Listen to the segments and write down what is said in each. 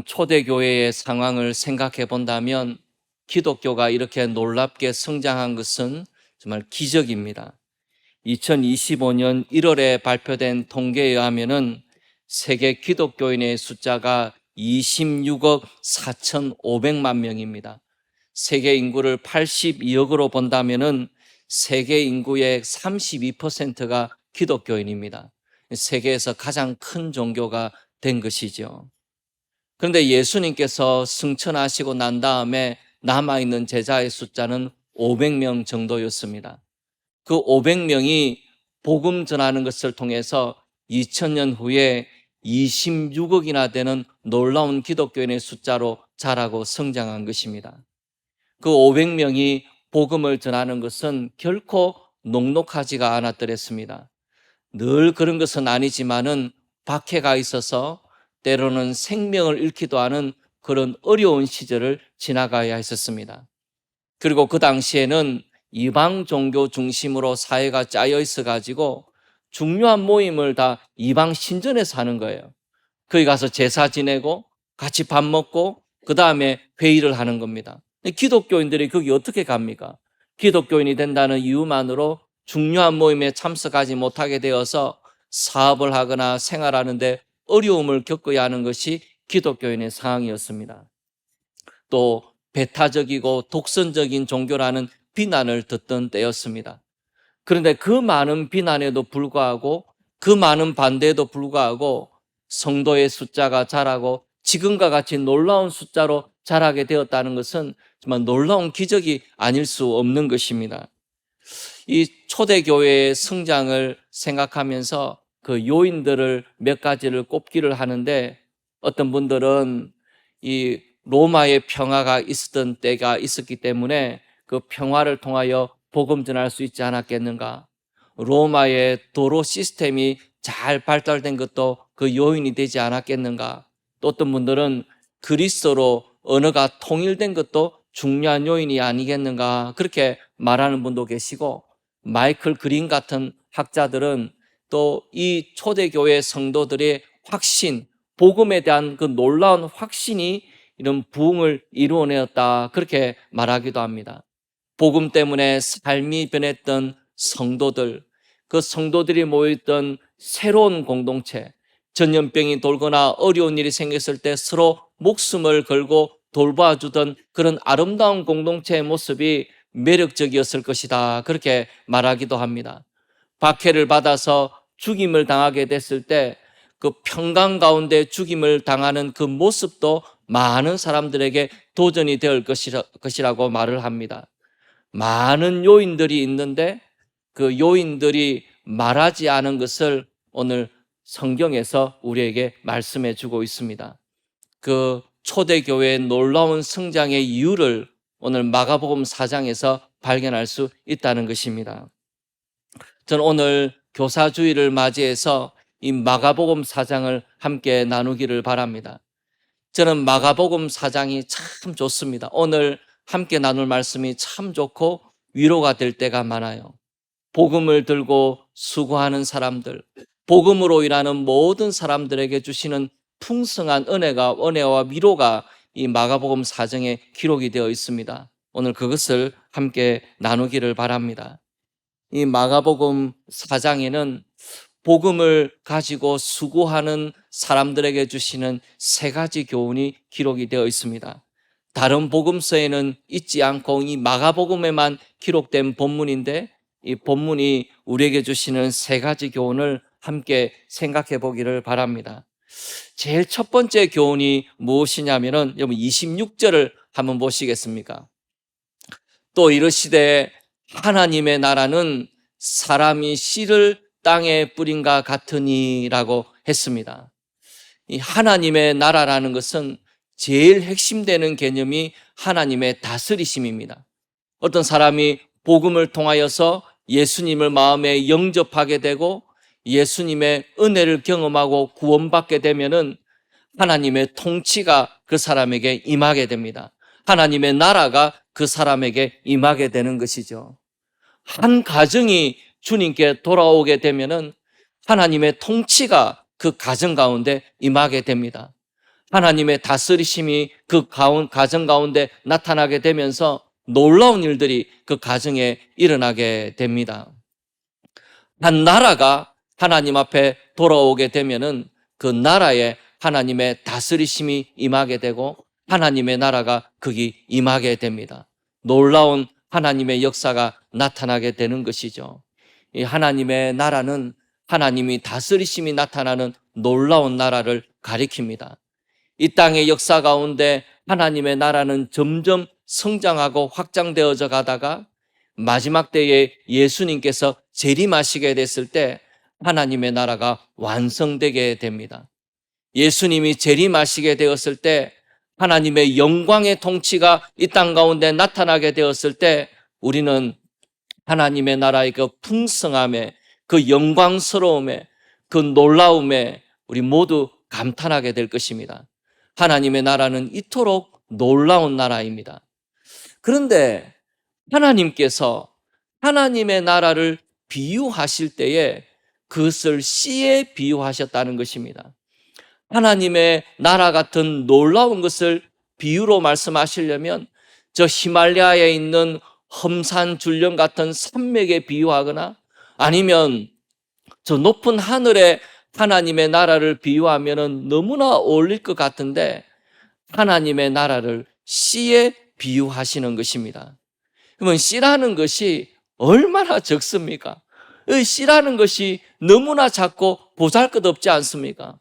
초대교회의 상황을 생각해 본다면 기독교가 이렇게 놀랍게 성장한 것은 정말 기적입니다. 2025년 1월에 발표된 통계에 의하면은 세계 기독교인의 숫자가 26억 4,500만 명입니다. 세계 인구를 82억으로 본다면은 세계 인구의 32%가 기독교인입니다. 세계에서 가장 큰 종교가 된 것이죠. 그런데 예수님께서 승천하시고 난 다음에 남아있는 제자의 숫자는 500명 정도였습니다. 그 500명이 복음 전하는 것을 통해서 2000년 후에 26억이나 되는 놀라운 기독교인의 숫자로 자라고 성장한 것입니다. 그 500명이 복음을 전하는 것은 결코 녹록하지가 않았더랬습니다. 늘 그런 것은 아니지만은 박해가 있어서 때로는 생명을 잃기도 하는 그런 어려운 시절을 지나가야 했었습니다. 그리고 그 당시에는 이방 종교 중심으로 사회가 짜여 있어가지고 중요한 모임을 다 이방 신전에서 하는 거예요. 거기 가서 제사 지내고 같이 밥 먹고 그 다음에 회의를 하는 겁니다. 기독교인들이 거기 어떻게 갑니까? 기독교인이 된다는 이유만으로 중요한 모임에 참석하지 못하게 되어서 사업을 하거나 생활하는데 어려움을 겪어야 하는 것이 기독교인의 상황이었습니다. 또 배타적이고 독선적인 종교라는 비난을 듣던 때였습니다. 그런데 그 많은 비난에도 불구하고 그 많은 반대에도 불구하고 성도의 숫자가 자라고 지금과 같이 놀라운 숫자로 자라게 되었다는 것은 정말 놀라운 기적이 아닐 수 없는 것입니다. 이 초대교회의 성장을 생각하면서 그 요인들을 몇 가지를 꼽기를 하는데 어떤 분들은 이 로마의 평화가 있었던 때가 있었기 때문에 그 평화를 통하여 복음 전할 수 있지 않았겠는가? 로마의 도로 시스템이 잘 발달된 것도 그 요인이 되지 않았겠는가? 또 어떤 분들은 그리스어로 언어가 통일된 것도 중요한 요인이 아니겠는가? 그렇게 말하는 분도 계시고 마이클 그린 같은 학자들은 또 이 초대교회 성도들의 확신, 복음에 대한 그 놀라운 확신이 이런 부흥을 이루어내었다 그렇게 말하기도 합니다. 복음 때문에 삶이 변했던 성도들, 그 성도들이 모였던 새로운 공동체, 전염병이 돌거나 어려운 일이 생겼을 때 서로 목숨을 걸고 돌봐주던 그런 아름다운 공동체의 모습이 매력적이었을 것이다 그렇게 말하기도 합니다. 박해를 받아서 죽임을 당하게 됐을 때 그 평강 가운데 죽임을 당하는 그 모습도 많은 사람들에게 도전이 될 것이라고 말을 합니다. 많은 요인들이 있는데 그 요인들이 말하지 않은 것을 오늘 성경에서 우리에게 말씀해 주고 있습니다. 그 초대교회의 놀라운 성장의 이유를 오늘 마가복음 4장에서 발견할 수 있다는 것입니다. 저는 오늘 교사주일을 맞이해서 이 마가복음 4장을 함께 나누기를 바랍니다. 저는 마가복음 4장이 참 좋습니다. 오늘 함께 나눌 말씀이 참 좋고 위로가 될 때가 많아요. 복음을 들고 수고하는 사람들, 복음으로 일하는 모든 사람들에게 주시는 풍성한 은혜와 위로가 이 마가복음 4장에 기록이 되어 있습니다. 오늘 그것을 함께 나누기를 바랍니다. 이 마가복음 4장에는 복음을 가지고 수고하는 사람들에게 주시는 세 가지 교훈이 기록이 되어 있습니다. 다른 복음서에는 있지 않고 이 마가복음에만 기록된 본문인데 이 본문이 우리에게 주시는 세 가지 교훈을 함께 생각해 보기를 바랍니다. 제일 첫 번째 교훈이 무엇이냐면은 여러분 26절을 한번 보시겠습니까? 또 이르시되 하나님의 나라는 사람이 씨를 땅에 뿌린과 같으니라고 했습니다. 이 하나님의 나라라는 것은 제일 핵심되는 개념이 하나님의 다스리심입니다. 어떤 사람이 복음을 통하여서 예수님을 마음에 영접하게 되고 예수님의 은혜를 경험하고 구원받게 되면은 하나님의 통치가 그 사람에게 임하게 됩니다. 하나님의 나라가 그 사람에게 임하게 되는 것이죠. 한 가정이 주님께 돌아오게 되면은 하나님의 통치가 그 가정 가운데 임하게 됩니다. 하나님의 다스리심이 그 가정 가운데 나타나게 되면서 놀라운 일들이 그 가정에 일어나게 됩니다. 한 나라가 하나님 앞에 돌아오게 되면은 그 나라에 하나님의 다스리심이 임하게 되고 하나님의 나라가 거기 임하게 됩니다. 놀라운 하나님의 역사가 나타나게 되는 것이죠. 이 하나님의 나라는 하나님이 다스리심이 나타나는 놀라운 나라를 가리킵니다. 이 땅의 역사 가운데 하나님의 나라는 점점 성장하고 확장되어져 가다가 마지막 때에 예수님께서 재림하시게 됐을 때 하나님의 나라가 완성되게 됩니다. 예수님이 재림하시게 되었을 때 하나님의 영광의 통치가 이 땅 가운데 나타나게 되었을 때 우리는 하나님의 나라의 그 풍성함에, 그 영광스러움에, 그 놀라움에 우리 모두 감탄하게 될 것입니다. 하나님의 나라는 이토록 놀라운 나라입니다. 그런데 하나님께서 하나님의 나라를 비유하실 때에 그것을 씨에 비유하셨다는 것입니다. 하나님의 나라 같은 놀라운 것을 비유로 말씀하시려면 저 히말라야에 있는 험산 줄령 같은 산맥에 비유하거나 아니면 저 높은 하늘에 하나님의 나라를 비유하면 너무나 어울릴 것 같은데 하나님의 나라를 씨에 비유하시는 것입니다. 그러면 씨라는 것이 얼마나 적습니까? 이 씨라는 것이 너무나 작고 보잘것없지 않습니까?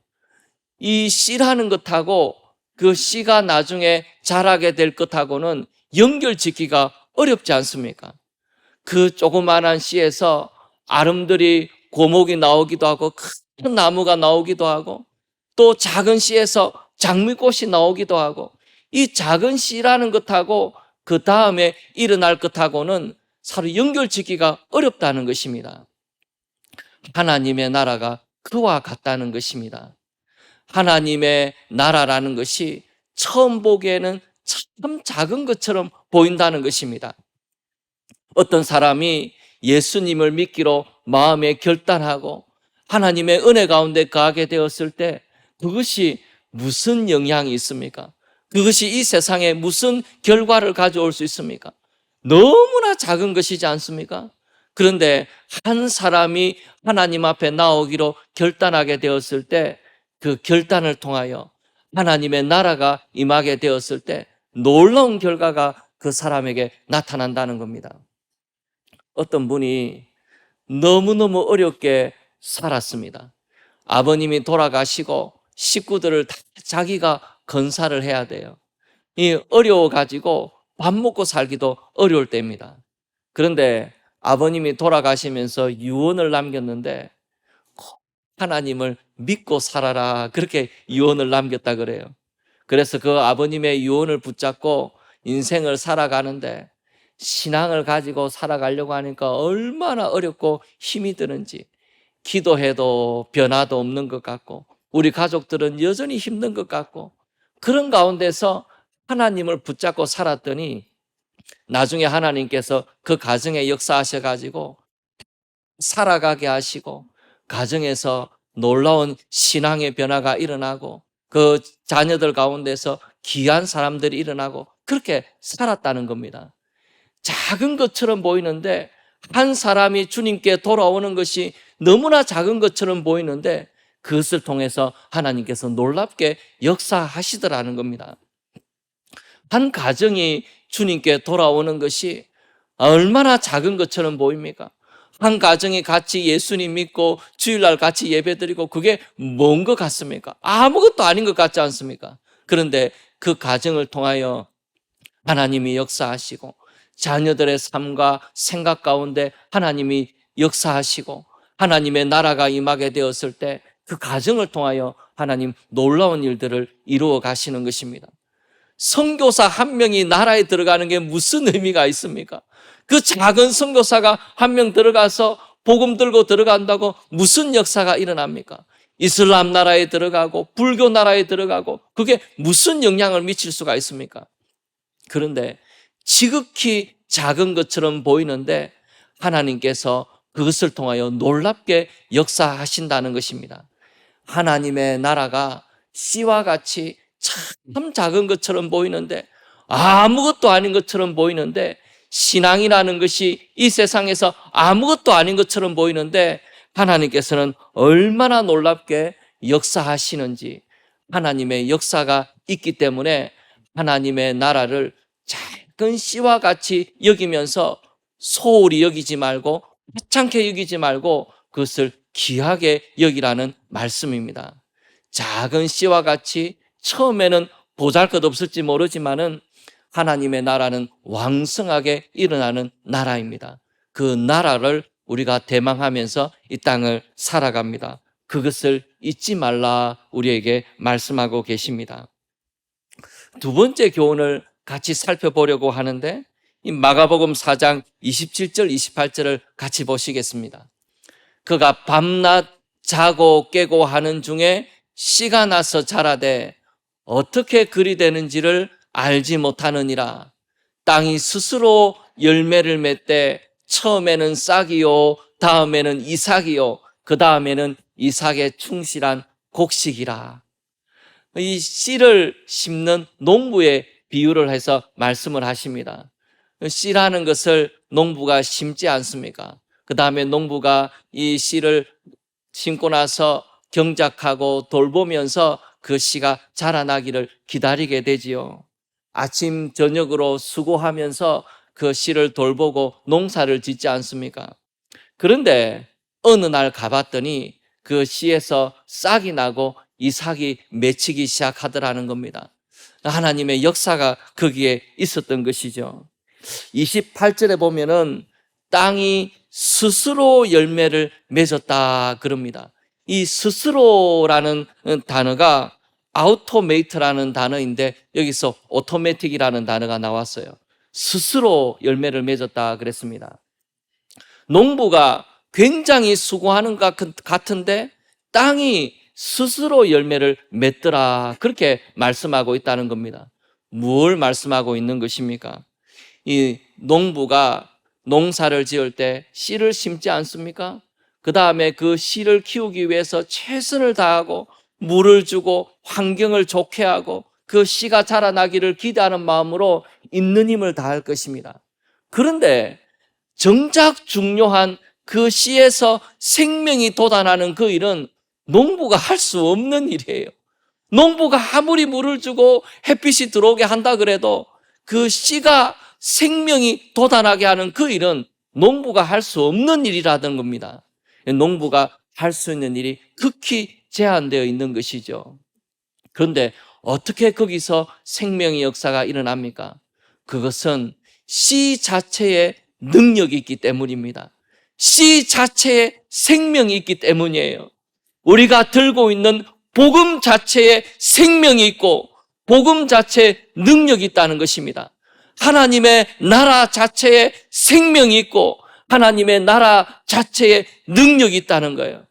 이 씨라는 것하고 그 씨가 나중에 자라게 될 것하고는 연결짓기가 어렵지 않습니까? 그 조그만한 씨에서 아름드리 고목이 나오기도 하고 큰 나무가 나오기도 하고 또 작은 씨에서 장미꽃이 나오기도 하고 이 작은 씨라는 것하고 그 다음에 일어날 것하고는 서로 연결짓기가 어렵다는 것입니다. 하나님의 나라가 그와 같다는 것입니다. 하나님의 나라라는 것이 처음 보기에는 참 작은 것처럼 보인다는 것입니다. 어떤 사람이 예수님을 믿기로 마음에 결단하고 하나님의 은혜 가운데 거하게 되었을 때 그것이 무슨 영향이 있습니까? 그것이 이 세상에 무슨 결과를 가져올 수 있습니까? 너무나 작은 것이지 않습니까? 그런데 한 사람이 하나님 앞에 나오기로 결단하게 되었을 때 그 결단을 통하여 하나님의 나라가 임하게 되었을 때 놀라운 결과가 그 사람에게 나타난다는 겁니다. 어떤 분이 너무너무 어렵게 살았습니다. 아버님이 돌아가시고 식구들을 다 자기가 건사를 해야 돼요. 이 어려워가지고 밥 먹고 살기도 어려울 때입니다. 그런데 아버님이 돌아가시면서 유언을 남겼는데 하나님을 믿고 살아라 그렇게 유언을 남겼다 그래요. 그래서 그 아버님의 유언을 붙잡고 인생을 살아가는데 신앙을 가지고 살아가려고 하니까 얼마나 어렵고 힘이 드는지 기도해도 변화도 없는 것 같고 우리 가족들은 여전히 힘든 것 같고 그런 가운데서 하나님을 붙잡고 살았더니 나중에 하나님께서 그 가정에 역사하셔가지고 살아가게 하시고 가정에서 놀라운 신앙의 변화가 일어나고 그 자녀들 가운데서 귀한 사람들이 일어나고 그렇게 살았다는 겁니다. 작은 것처럼 보이는데 한 사람이 주님께 돌아오는 것이 너무나 작은 것처럼 보이는데 그것을 통해서 하나님께서 놀랍게 역사하시더라는 겁니다. 한 가정이 주님께 돌아오는 것이 얼마나 작은 것처럼 보입니까? 한 가정이 같이 예수님 믿고 주일날 같이 예배드리고 그게 뭔 것 같습니까? 아무것도 아닌 것 같지 않습니까? 그런데 그 가정을 통하여 하나님이 역사하시고 자녀들의 삶과 생각 가운데 하나님이 역사하시고 하나님의 나라가 임하게 되었을 때 그 가정을 통하여 하나님 놀라운 일들을 이루어 가시는 것입니다. 선교사 한 명이 나라에 들어가는 게 무슨 의미가 있습니까? 그 작은 선교사가 한 명 들어가서 복음 들고 들어간다고 무슨 역사가 일어납니까? 이슬람 나라에 들어가고 불교 나라에 들어가고 그게 무슨 영향을 미칠 수가 있습니까? 그런데 지극히 작은 것처럼 보이는데 하나님께서 그것을 통하여 놀랍게 역사하신다는 것입니다. 하나님의 나라가 씨와 같이 참 작은 것처럼 보이는데, 아무것도 아닌 것처럼 보이는데, 신앙이라는 것이 이 세상에서 아무것도 아닌 것처럼 보이는데 하나님께서는 얼마나 놀랍게 역사하시는지, 하나님의 역사가 있기 때문에 하나님의 나라를 작은 씨와 같이 여기면서 소홀히 여기지 말고, 하찮게 여기지 말고 그것을 귀하게 여기라는 말씀입니다. 작은 씨와 같이 처음에는 보잘것없을지 모르지만은 하나님의 나라는 왕성하게 일어나는 나라입니다. 그 나라를 우리가 대망하면서 이 땅을 살아갑니다. 그것을 잊지 말라 우리에게 말씀하고 계십니다. 두 번째 교훈을 같이 살펴보려고 하는데, 이 마가복음 4장 27절 28절을 같이 보시겠습니다. 그가 밤낮 자고 깨고 하는 중에 씨가 나서 자라되 어떻게 그리 되는지를 알지 못하느니라. 땅이 스스로 열매를 맺되 처음에는 싹이요 다음에는 이삭이요 그 다음에는 이삭에 충실한 곡식이라. 이 씨를 심는 농부의 비유를 해서 말씀을 하십니다. 씨라는 것을 농부가 심지 않습니까? 그 다음에 농부가 이 씨를 심고 나서 경작하고 돌보면서 그 씨가 자라나기를 기다리게 되지요. 아침 저녁으로 수고하면서 그 씨를 돌보고 농사를 짓지 않습니까? 그런데 어느 날 가봤더니 그 씨에서 싹이 나고 이삭이 맺히기 시작하더라는 겁니다. 하나님의 역사가 거기에 있었던 것이죠. 28절에 보면은 땅이 스스로 열매를 맺었다 그럽니다. 이 스스로라는 단어가 아우토메이트라는 단어인데 여기서 오토매틱이라는 단어가 나왔어요. 스스로 열매를 맺었다 그랬습니다. 농부가 굉장히 수고하는 것 같은데 땅이 스스로 열매를 맺더라, 그렇게 말씀하고 있다는 겁니다. 뭘 말씀하고 있는 것입니까? 이 농부가 농사를 지을 때 씨를 심지 않습니까? 그 다음에 그 씨를 키우기 위해서 최선을 다하고 물을 주고 환경을 좋게 하고 그 씨가 자라나기를 기대하는 마음으로 있는 힘을 다할 것입니다. 그런데 정작 중요한 그 씨에서 생명이 돋아나는 그 일은 농부가 할 수 없는 일이에요. 농부가 아무리 물을 주고 햇빛이 들어오게 한다 그래도 그 씨가 생명이 돋아나게 하는 그 일은 농부가 할 수 없는 일이라는 겁니다. 농부가 할 수 있는 일이 극히 제한되어 있는 것이죠. 그런데 어떻게 거기서 생명의 역사가 일어납니까? 그것은 씨 자체의 능력이 있기 때문입니다. 씨 자체의 생명이 있기 때문이에요. 우리가 들고 있는 복음 자체에 생명이 있고 복음 자체에 능력이 있다는 것입니다. 하나님의 나라 자체에 생명이 있고 하나님의 나라 자체에 능력이 있다는 거예요.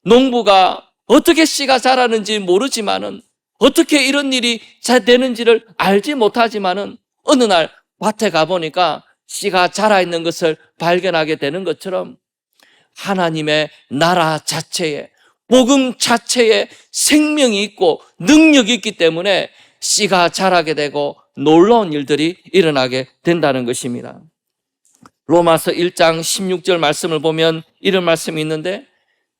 농부가 어떻게 씨가 자라는지 모르지만은, 어떻게 이런 일이 되는지를 알지 못하지만은 어느 날 밭에 가보니까 씨가 자라있는 것을 발견하게 되는 것처럼 하나님의 나라 자체에, 복음 자체에 생명이 있고 능력이 있기 때문에 씨가 자라게 되고 놀라운 일들이 일어나게 된다는 것입니다. 로마서 1장 16절 말씀을 보면 이런 말씀이 있는데,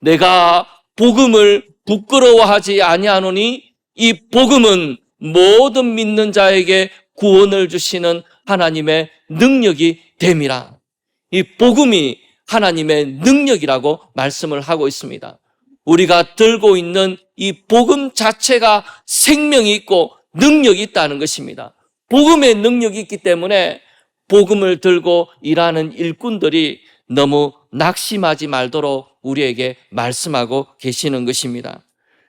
내가 복음을 부끄러워하지 아니하노니 이 복음은 모든 믿는 자에게 구원을 주시는 하나님의 능력이 됨이라. 이 복음이 하나님의 능력이라고 말씀을 하고 있습니다. 우리가 들고 있는 이 복음 자체가 생명이 있고 능력이 있다는 것입니다. 복음의 능력이 있기 때문에 복음을 들고 일하는 일꾼들이 너무 낙심하지 말도록 우리에게 말씀하고 계시는 것입니다.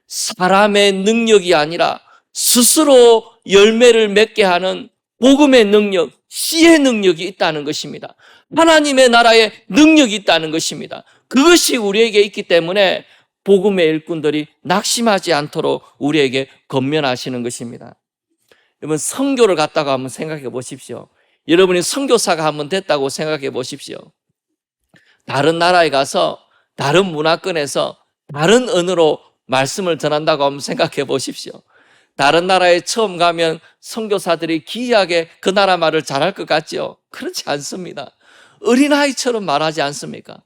사람의 능력이 아니라 스스로 열매를 맺게 하는 복음의 능력, 씨의 능력이 있다는 것입니다. 하나님의 나라의 능력이 있다는 것입니다. 그것이 우리에게 있기 때문에 복음의 일꾼들이 낙심하지 않도록 우리에게 권면하시는 것입니다. 여러분, 선교를 갔다가 한번 생각해 보십시오. 여러분이 선교사가 한번 됐다고 생각해 보십시오. 다른 나라에 가서 다른 문화권에서 다른 언어로 말씀을 전한다고 한번 생각해 보십시오. 다른 나라에 처음 가면 선교사들이 기이하게 그 나라 말을 잘할 것 같죠? 그렇지 않습니다. 어린아이처럼 말하지 않습니까?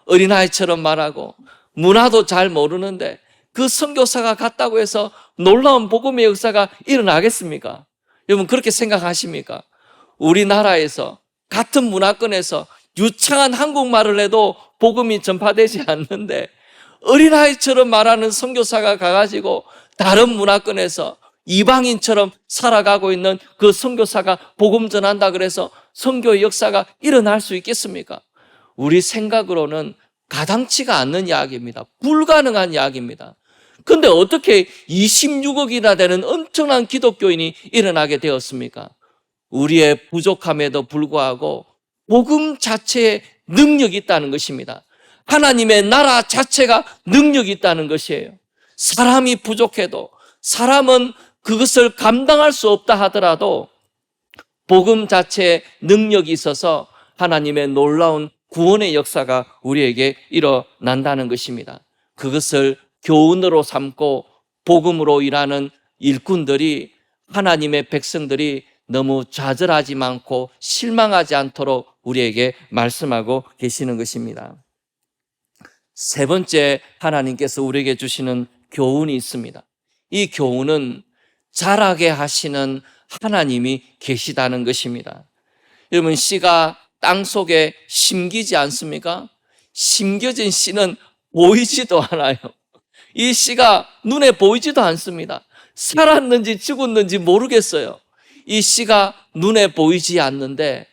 어린아이처럼 말하고 문화도 잘 모르는데 그 선교사가 갔다고 해서 놀라운 복음의 역사가 일어나겠습니까? 여러분 그렇게 생각하십니까? 우리나라에서 같은 문화권에서 유창한 한국말을 해도 복음이 전파되지 않는데 어린아이처럼 말하는 선교사가 가가지고 다른 문화권에서 이방인처럼 살아가고 있는 그 선교사가 복음 전한다 그래서 선교의 역사가 일어날 수 있겠습니까? 우리 생각으로는 가당치가 않는 이야기입니다. 불가능한 이야기입니다. 그런데 어떻게 26억이나 되는 엄청난 기독교인이 일어나게 되었습니까? 우리의 부족함에도 불구하고 복음 자체에 능력이 있다는 것입니다. 하나님의 나라 자체가 능력이 있다는 것이에요. 사람이 부족해도, 사람은 그것을 감당할 수 없다 하더라도 복음 자체에 능력이 있어서 하나님의 놀라운 구원의 역사가 우리에게 일어난다는 것입니다. 그것을 교훈으로 삼고 복음으로 일하는 일꾼들이, 하나님의 백성들이 너무 좌절하지 않고 실망하지 않도록 우리에게 말씀하고 계시는 것입니다. 세 번째, 하나님께서 우리에게 주시는 교훈이 있습니다. 이 교훈은 자라게 하시는 하나님이 계시다는 것입니다. 여러분, 씨가 땅 속에 심기지 않습니까? 심겨진 씨는 보이지도 않아요. 이 씨가 눈에 보이지도 않습니다. 살았는지 죽었는지 모르겠어요. 이 씨가 눈에 보이지 않는데,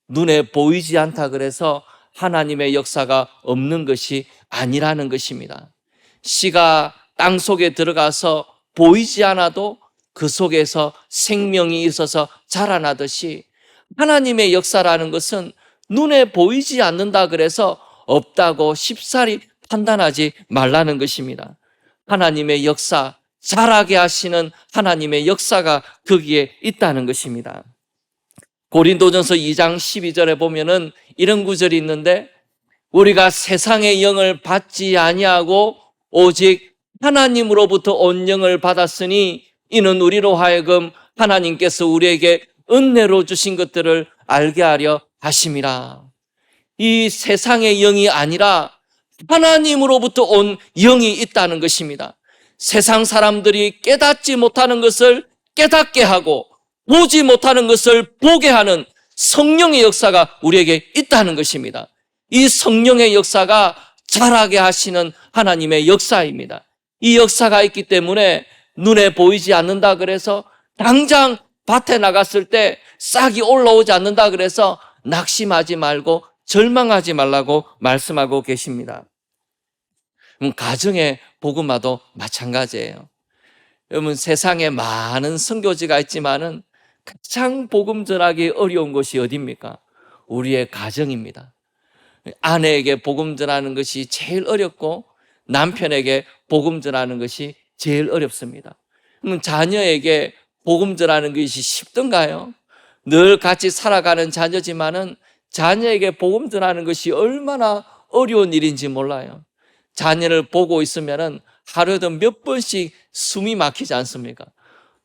눈에 보이지 않다 그래서 하나님의 역사가 없는 것이 아니라는 것입니다. 씨가 땅 속에 들어가서 보이지 않아도 그 속에서 생명이 있어서 자라나듯이 하나님의 역사라는 것은 눈에 보이지 않는다 그래서 없다고 쉽사리 판단하지 말라는 것입니다. 하나님의 역사, 자라게 하시는 하나님의 역사가 거기에 있다는 것입니다. 고린도전서 2장 12절에 보면은 이런 구절이 있는데, 우리가 세상의 영을 받지 아니하고 오직 하나님으로부터 온 영을 받았으니 이는 우리로 하여금 하나님께서 우리에게 은혜로 주신 것들을 알게 하려 하심이라. 이 세상의 영이 아니라 하나님으로부터 온 영이 있다는 것입니다. 세상 사람들이 깨닫지 못하는 것을 깨닫게 하고 보지 못하는 것을 보게 하는 성령의 역사가 우리에게 있다는 것입니다. 이 성령의 역사가 자라게 하시는 하나님의 역사입니다. 이 역사가 있기 때문에 눈에 보이지 않는다 그래서 당장 밭에 나갔을 때 싹이 올라오지 않는다 그래서 낙심하지 말고 절망하지 말라고 말씀하고 계십니다. 가정의 복음화도 마찬가지예요. 여러분, 세상에 많은 선교지가 있지만은 가장 복음 전하기 어려운 곳이 어디입니까? 우리의 가정입니다. 아내에게 복음 전하는 것이 제일 어렵고 남편에게 복음 전하는 것이 제일 어렵습니다. 그러면 자녀에게 복음 전하는 것이 쉽던가요? 늘 같이 살아가는 자녀지만은 자녀에게 복음 전하는 것이 얼마나 어려운 일인지 몰라요. 자녀를 보고 있으면은 하루에도 몇 번씩 숨이 막히지 않습니까?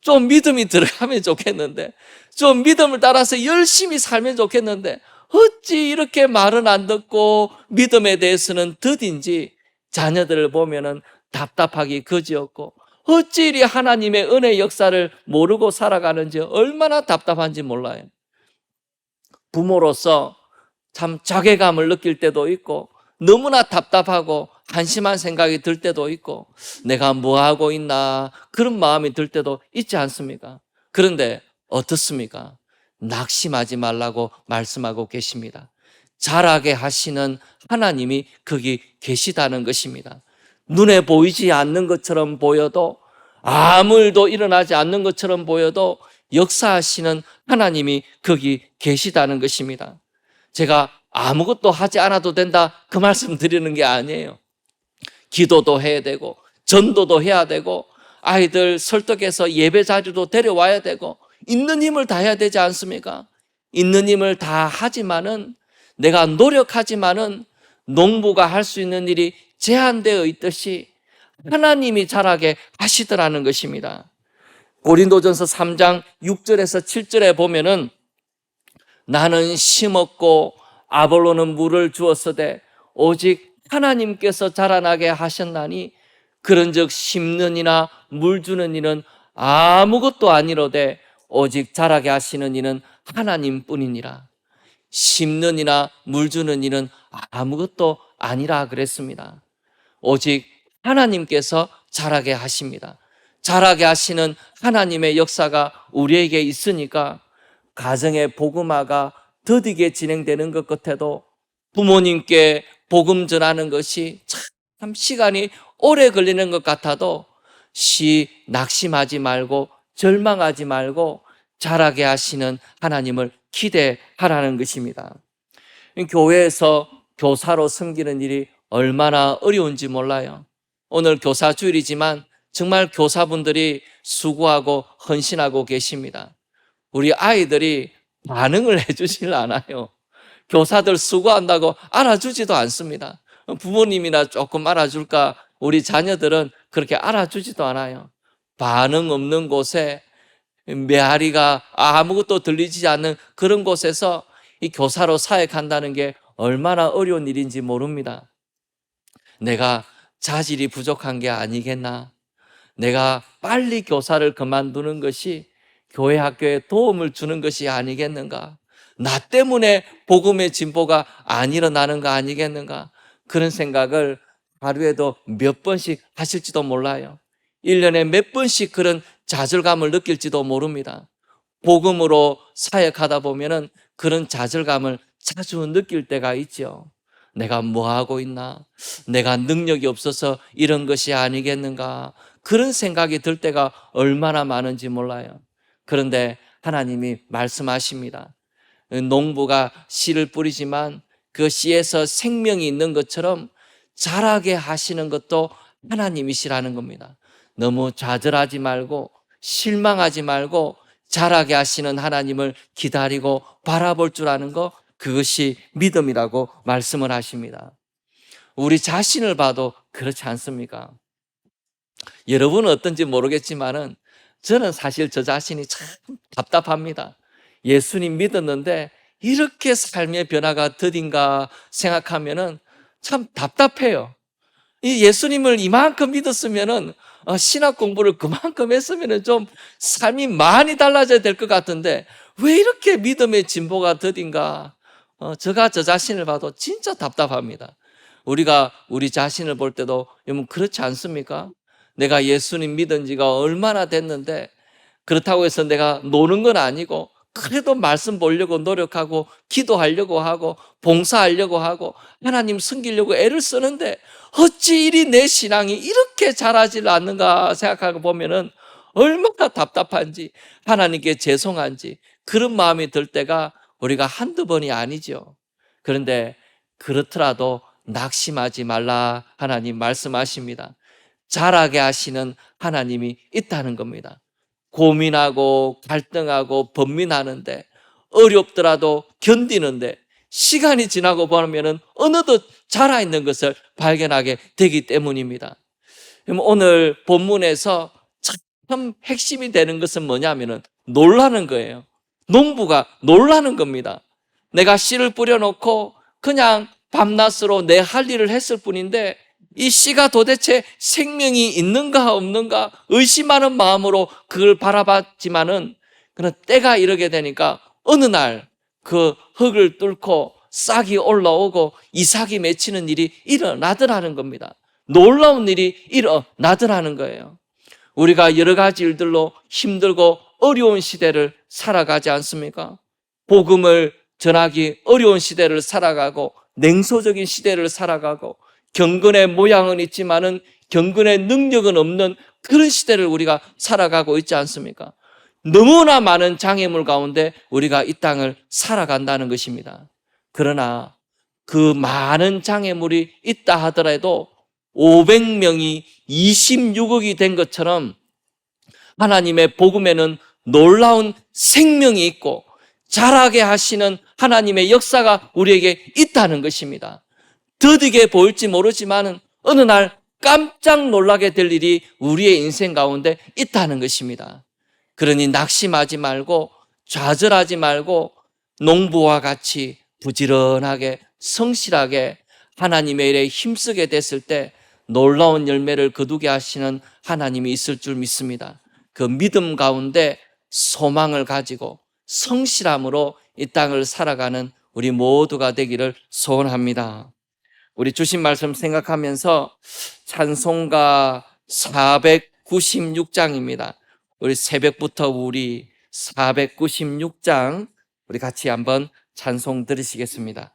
좀 믿음이 들어가면 좋겠는데, 좀 믿음을 따라서 열심히 살면 좋겠는데, 어찌 이렇게 말은 안 듣고 믿음에 대해서는 더딘지 자녀들을 보면은 답답하기 그지없고, 어찌 이리 하나님의 은혜 역사를 모르고 살아가는지 얼마나 답답한지 몰라요. 부모로서 참 자괴감을 느낄 때도 있고, 너무나 답답하고 한심한 생각이 들 때도 있고, 내가 뭐 하고 있나 그런 마음이 들 때도 있지 않습니까? 그런데 어떻습니까? 낙심하지 말라고 말씀하고 계십니다. 자라게 하시는 하나님이 거기 계시다는 것입니다. 눈에 보이지 않는 것처럼 보여도, 아무 일도 일어나지 않는 것처럼 보여도 역사하시는 하나님이 거기 계시다는 것입니다. 제가 아무것도 하지 않아도 된다 그 말씀 드리는 게 아니에요. 기도도 해야 되고 전도도 해야 되고 아이들 설득해서 예배 자리로 데려와야 되고 있는 힘을 다해야 되지 않습니까? 있는 힘을 다 하지만은, 내가 노력하지만은 농부가 할 수 있는 일이 제한되어 있듯이 하나님이 자라게 하시더라는 것입니다. 고린도전서 3장 6절에서 7절에 보면은 나는 심었고 아볼로는 물을 주었으되 오직 하나님께서 자라나게 하셨나니 그런즉 심는 이나 물 주는 이는 아무것도 아니로되 오직 자라게 하시는 이는 하나님뿐이니라. 심는 이나 물 주는 이는 아무것도 아니라 그랬습니다. 오직 하나님께서 자라게 하십니다. 자라게 하시는 하나님의 역사가 우리에게 있으니까 가정의 복음화가 더디게 진행되는 것 같아도 부모님께 복음 전하는 것이 참 시간이 오래 걸리는 것 같아도 낙심하지 말고 절망하지 말고 자라게 하시는 하나님을 기대하라는 것입니다. 교회에서 교사로 섬기는 일이 얼마나 어려운지 몰라요. 오늘 교사 주일이지만 정말 교사분들이 수고하고 헌신하고 계십니다. 우리 아이들이 반응을 해주질 않아요. 교사들 수고한다고 알아주지도 않습니다. 부모님이나 조금 알아줄까, 우리 자녀들은 그렇게 알아주지도 않아요. 반응 없는 곳에, 메아리가 아무것도 들리지 않는 그런 곳에서 이 교사로 사역한다는 게 얼마나 어려운 일인지 모릅니다. 내가 자질이 부족한 게 아니겠나? 내가 빨리 교사를 그만두는 것이 교회 학교에 도움을 주는 것이 아니겠는가? 나 때문에 복음의 진보가 안 일어나는 거 아니겠는가? 그런 생각을 하루에도 몇 번씩 하실지도 몰라요. 1년에 몇 번씩 그런 좌절감을 느낄지도 모릅니다. 복음으로 사역하다 보면은 그런 좌절감을 자주 느낄 때가 있죠. 내가 뭐 하고 있나? 내가 능력이 없어서 이런 것이 아니겠는가? 그런 생각이 들 때가 얼마나 많은지 몰라요. 그런데 하나님이 말씀하십니다. 농부가 씨를 뿌리지만 그 씨에서 생명이 있는 것처럼 자라게 하시는 것도 하나님이시라는 겁니다. 너무 좌절하지 말고 실망하지 말고 자라게 하시는 하나님을 기다리고 바라볼 줄 아는 것, 그것이 믿음이라고 말씀을 하십니다. 우리 자신을 봐도 그렇지 않습니까? 여러분은 어떤지 모르겠지만은 저는 사실 저 자신이 참 답답합니다. 예수님 믿었는데 이렇게 삶의 변화가 더딘가 생각하면은 참 답답해요. 이 예수님을 이만큼 믿었으면은 신학 공부를 그만큼 했으면은 좀 삶이 많이 달라져야 될 것 같은데 왜 이렇게 믿음의 진보가 더딘가? 제가 저 자신을 봐도 진짜 답답합니다. 우리가 우리 자신을 볼 때도 여러분 그렇지 않습니까? 내가 예수님 믿은 지가 얼마나 됐는데 그렇다고 해서 내가 노는 건 아니고 그래도 말씀 보려고 노력하고 기도하려고 하고 봉사하려고 하고 하나님 섬기려고 애를 쓰는데 어찌 이리 내 신앙이 이렇게 자라질 않는가 생각하고 보면은 얼마나 답답한지 하나님께 죄송한지 그런 마음이 들 때가 우리가 한두 번이 아니죠. 그런데 그렇더라도 낙심하지 말라 하나님 말씀하십니다. 자라게 하시는 하나님이 있다는 겁니다. 고민하고 갈등하고 번민하는데 어렵더라도 견디는데 시간이 지나고 보면은 어느덧 자라 있는 것을 발견하게 되기 때문입니다. 오늘 본문에서 참 핵심이 되는 것은 뭐냐면은 놀라는 거예요. 농부가 놀라는 겁니다. 내가 씨를 뿌려놓고 그냥 밤낮으로 내 할 일을 했을 뿐인데 이 씨가 도대체 생명이 있는가 없는가 의심하는 마음으로 그걸 바라봤지만은 그런 때가 이르게 되니까 어느 날 그 흙을 뚫고 싹이 올라오고 이삭이 맺히는 일이 일어나더라는 겁니다. 놀라운 일이 일어나더라는 거예요. 우리가 여러 가지 일들로 힘들고 어려운 시대를 살아가지 않습니까? 복음을 전하기 어려운 시대를 살아가고 냉소적인 시대를 살아가고 경건의 모양은 있지만은 경건의 능력은 없는 그런 시대를 우리가 살아가고 있지 않습니까? 너무나 많은 장애물 가운데 우리가 이 땅을 살아간다는 것입니다. 그러나 그 많은 장애물이 있다 하더라도 500명이 26억이 된 것처럼 하나님의 복음에는 놀라운 생명이 있고 자라게 하시는 하나님의 역사가 우리에게 있다는 것입니다. 더디게 보일지 모르지만 어느 날 깜짝 놀라게 될 일이 우리의 인생 가운데 있다는 것입니다. 그러니 낙심하지 말고 좌절하지 말고 농부와 같이 부지런하게 성실하게 하나님의 일에 힘쓰게 됐을 때 놀라운 열매를 거두게 하시는 하나님이 있을 줄 믿습니다. 그 믿음 가운데 소망을 가지고 성실함으로 이 땅을 살아가는 우리 모두가 되기를 소원합니다. 우리 주신 말씀 생각하면서 찬송가 496장입니다. 우리 새벽부터 우리 496장 우리 같이 한번 찬송 들으시겠습니다.